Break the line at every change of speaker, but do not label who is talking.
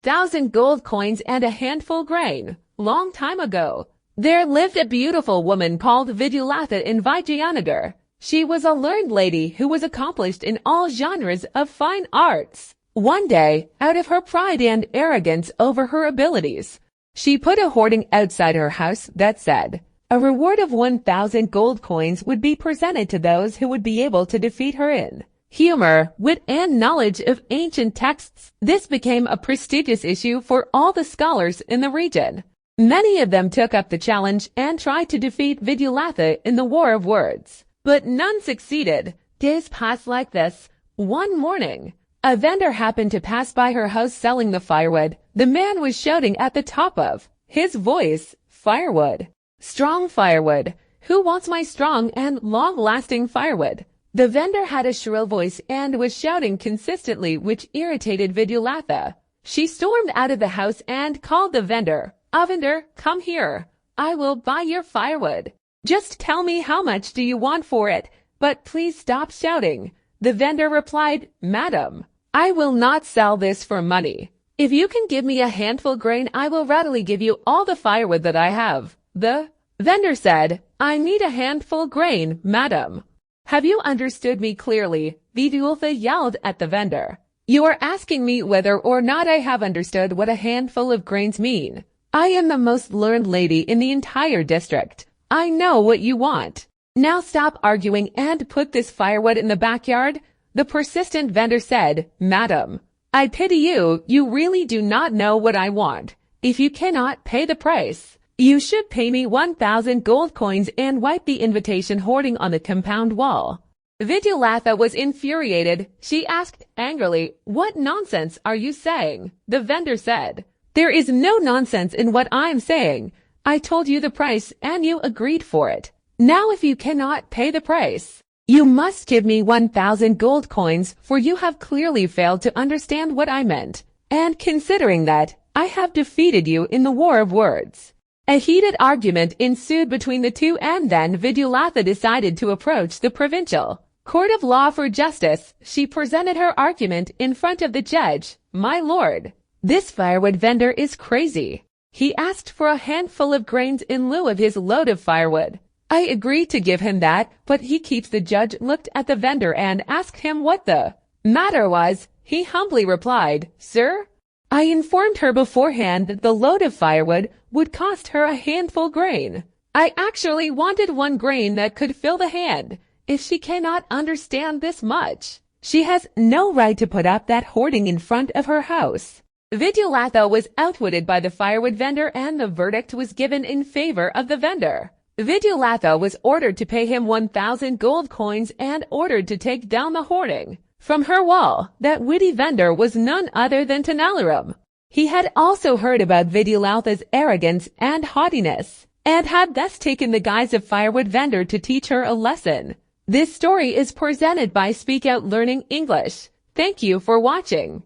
1,000 gold coins and a handful grain. Long time ago, there lived a beautiful woman called Vidyalata in Vijayanagar. She was a learned lady who was accomplished in all genres of fine arts. One day, out of her pride and arrogance over her abilities, she put a hoarding outside her house that said, a reward of 1,000 gold coins would be presented to those who would be able to defeat her in humor, wit, and knowledge of ancient texts. This became a prestigious issue for all the scholars in the region. Many of them took up the challenge and tried to defeat Vidyalata in the war of words, but none succeeded. Days passed like this. One morning, a vendor happened to pass by her house selling the firewood. The man was shouting at the top of his voice, "Firewood! Strong firewood! Who wants my strong and long-lasting firewood?" The vendor had a shrill voice and was shouting consistently, which irritated Vidyalata. She stormed out of the house and called the vendor. "Vendor, come here. I will buy your firewood. Just tell me how much do you want for it, but please stop shouting." The vendor replied, "Madam, I will not sell this for money. If you can give me a handful grain, I will readily give you all the firewood that I have." The vendor said, "I need a handful grain, madam." "Have you understood me clearly?" Vidyalata yelled at the vendor. "You are asking me whether or not I have understood what a handful of grains mean. I am the most learned lady in the entire district. I know what you want. Now stop arguing and put this firewood in the backyard." The persistent vendor said, "Madam, I pity you. You really do not know what I want. If you cannot pay the price, you should pay me 1,000 gold coins and wipe the invitation hoarding on the compound wall." Vidyalata was infuriated. She asked angrily, "What nonsense are you saying?" The vendor said, "There is no nonsense in what I'm saying. I told you the price and you agreed for it. Now if you cannot pay the price, you must give me 1,000 gold coins, for you have clearly failed to understand what I meant. And considering that, I have defeated you in the war of words." A heated argument ensued between the two, and then Vidyalata decided to approach the provincial court of law for justice. She presented her argument in front of the judge. "My lord, this firewood vendor is crazy. He asked for a handful of grains in lieu of his load of firewood. I agreed to give him that, but he keeps." The judge looked at the vendor and asked him what the matter was. He humbly replied, "Sir, I informed her beforehand that the load of firewood would cost her a handful grain. I actually wanted one grain that could fill the hand. If she cannot understand this much, she has no right to put up that hoarding in front of her house." Vidyalata was outwitted by the firewood vendor, and the verdict was given in favor of the vendor. Vidyalata was ordered to pay him 1,000 gold coins and ordered to take down the hoarding from her wall. That witty vendor was none other than Tenalaram. He had also heard about Vidyalata's arrogance and haughtiness, and had thus taken the guise of firewood vendor to teach her a lesson. This story is presented by Speak Out Learning English. Thank you for watching.